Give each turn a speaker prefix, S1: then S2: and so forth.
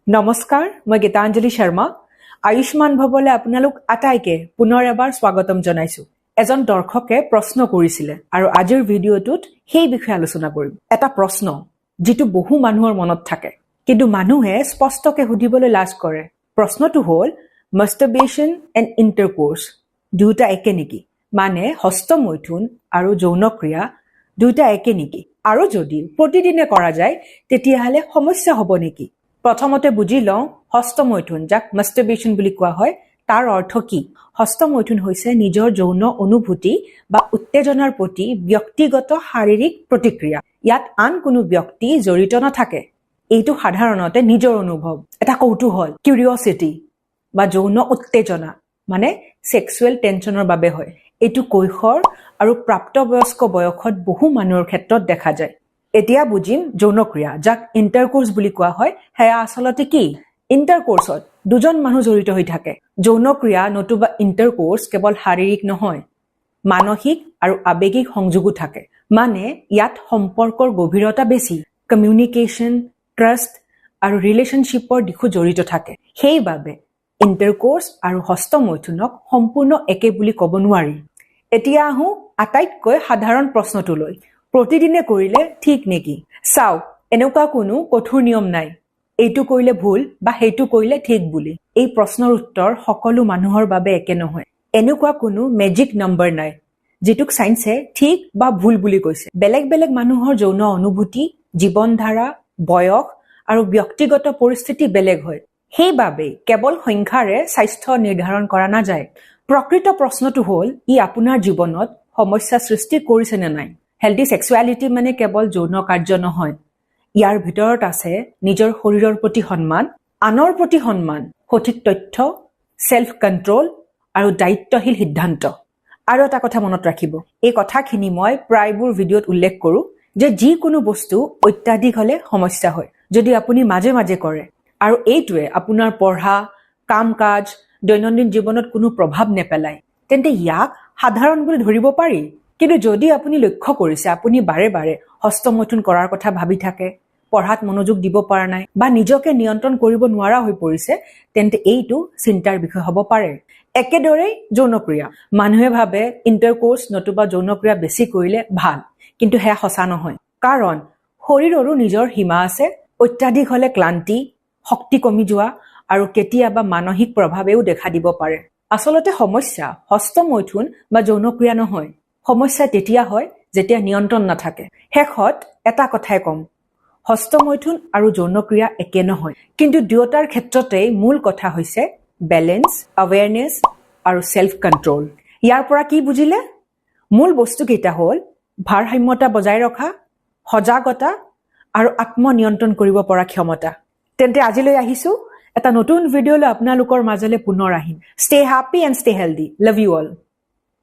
S1: নমস্কাৰ, মই গীতাঞ্জলি শৰ্মা। আয়ুষ্মান ভৱলে আপোনালোক আটাইকে পুনৰ এবাৰ স্বাগতম জনাইছো। এজন দৰ্শকে প্ৰশ্ন কৰিছিলে আৰু আজিৰ ভিডিঅ'টোত সেই বিষয়ে আলোচনা কৰিম। এটা প্ৰশ্ন যিটো বহু মানুহৰ মনত থাকে, কিন্তু মানুহে স্পষ্টকে সুধিবলৈ লাজ কৰে। প্ৰশ্নটো হ'ল মাষ্টাৰবেশ্যন এণ্ড ইণ্টাৰকোৰ্চ দুয়োটা একে নেকি? মানে হস্তমৈথুন আৰু যৌনক্ৰিয়া দুয়োটা একে নেকি? আৰু যদি প্ৰতিদিনে কৰা যায় তেতিয়াহ'লে সমস্যা হ'ব নেকি? প্ৰথমতে বুজি লওঁ হস্তমৈথুন, যাক মাষ্টাৰবেশ্যন বুলি কোৱা হয়, তাৰ অৰ্থ কি? হস্তমৈথুন হৈছে নিজৰ যৌন অনুভূতি বা উত্তেজনাৰ প্ৰতি ব্যক্তিগত শাৰীৰিক প্ৰতিক্ৰিয়া। ইয়াত আন কোনো ব্যক্তি জড়িত নাথাকে। এইটো সাধাৰণতে নিজৰ অনুভৱ, এটা কৌতূহল, কিউৰিঅচিটি বা যৌন উত্তেজনা মানে ছেক্সুৱেল টেনচনৰ বাবে হয়। এইটো কৈশোৰ আৰু প্ৰাপ্তবয়স্ক বয়সত বহু মানুহৰ ক্ষেত্ৰত দেখা যায়। এতিয়া বুজিম যৌনক্ৰিয়া, যাক ইণ্টাৰকোৰ্চ বুলি কোৱা হয়, সেয়া আচলতে কি? ইণ্টাৰকোৰ্চত দুজন মানুহ জড়িত হৈ থাকে। যৌনক্ৰিয়া নতুবা ইণ্টাৰকোৰ্চ কেৱল শাৰীৰিক নহয়, মানসিক আৰু আৱেগিক সংযোগো থাকে। মানে ইয়াত সম্পৰ্কৰ গভীৰতা বেছি, কমিউনিকেশ্যন, ট্ৰাষ্ট আৰু ৰিলেশ্যনশ্বিপৰ দিশো জড়িত থাকে। সেইবাবে ইণ্টাৰকোৰ্চ আৰু হস্তমৈথুনক সম্পূৰ্ণ একে বুলি ক'ব নোৱাৰি। এতিয়া আহোঁ আটাইতকৈ সাধাৰণ প্ৰশ্নটোলৈ, প্ৰতিদিনে কৰিলে ঠিক নেকি? চাওক, এনেকুৱা কোনো কঠোৰ নিয়ম নাই, এইটো কৰিলে ভুল বা সেইটো কৰিলে ঠিক বুলি। এই প্ৰশ্নৰ উত্তৰ সকলো মানুহৰ বাবে একে নহয়। এনেকুৱা কোনো মেজিক নম্বৰ নাই যিটোক চাইন্সে ঠিক বা ভুল বুলি কৈছে। বেলেগ বেলেগ মানুহৰ যৌন অনুভূতি, জীৱনধাৰা, বয়স আৰু ব্যক্তিগত পৰিস্থিতি বেলেগ হয়। সেইবাবে কেৱল সংখ্যাৰে স্বাস্থ্য নিৰ্ধাৰণ কৰা নাযায়। প্ৰকৃত প্ৰশ্নটো হ'ল, ই আপোনাৰ জীৱনত সমস্যা সৃষ্টি কৰিছে নে নাই? হেল্ডি ছেক্সুৱেলিটি মানে কেৱল যৌন কাৰ্য নহয়। ইয়াৰ ভিতৰত আছে নিজৰ শৰীৰৰ প্ৰতি সন্মান, আনৰ প্ৰতি সন্মান, সঠিক তথ্য, ছেল্ফ কণ্ট্ৰল আৰু দায়িত্বশীল সিদ্ধান্ত। আৰু এটা কথা মনত ৰাখিব, এই কথাখিনি মই প্ৰায়বোৰ ভিডিঅ'ত উল্লেখ কৰোঁ যে যিকোনো বস্তু অত্যাধিক হ'লে সমস্যা হয়। যদি আপুনি মাজে মাজে কৰে আৰু এইটোৱে আপোনাৰ পঢ়া, কাম কাজ, দৈনন্দিন জীৱনত কোনো প্ৰভাৱ নেপেলায়, তেন্তে ইয়াক সাধাৰণ বুলি ধৰিব পাৰি। কিন্তু যদি আপুনি লক্ষ্য কৰিছে আপুনি বাৰে বাৰে হস্তমৈথুন কৰাৰ কথা ভাবি থাকে, পঢ়াত মনোযোগ দিব পৰা নাই বা নিজকে নিয়ন্ত্ৰণ কৰিব নোৱাৰা হৈ পৰিছে, তেন্তে এইটো চিন্তাৰ বিষয় হ'ব পাৰে। একেদৰেই যৌনক্ৰিয়া। মানুহে ভাবে ইণ্টাৰকোৰ্চ নতুবা যৌনক্ৰিয়া বেছি কৰিলে ভাল, কিন্তু সেয়া সঁচা নহয়। কাৰণ শৰীৰৰো নিজৰ সীমা আছে। অত্যাধিক হ'লে ক্লান্তি, শক্তি কমি যোৱা আৰু কেতিয়াবা মানসিক প্ৰভাৱেও দেখা দিব পাৰে। আচলতে সমস্যা হস্তমৈথুন বা যৌনক্ৰিয়া নহয়। সমস্যা তেতিয়া হয় যেতিয়া নিয়ন্ত্ৰণ নাথাকে। শেষত এটা কথাই ক'ম, হস্তমৈথুন আৰু যৌনক্ৰিয়া একে নহয়, কিন্তু দুয়োটাৰ ক্ষেত্ৰতেই মূল কথা হৈছে বেলেঞ্চ, আৱেৰনেছ আৰু ছেল্ফ কণ্ট্ৰল। ইয়াৰ পৰা কি বুজিলে? মূল বস্তুকেইটা হ'ল ভাৰসাম্যতা বজাই ৰখা, সজাগতা আৰু আত্মনিয়ন্ত্ৰণ কৰিব পৰা ক্ষমতা। তেন্তে আজিলৈ আহিছোঁ, এটা নতুন ভিডিঅ'লৈ আপোনালোকৰ মাজলৈ পুনৰ আহিম। Stay happy and stay healthy. Love you all.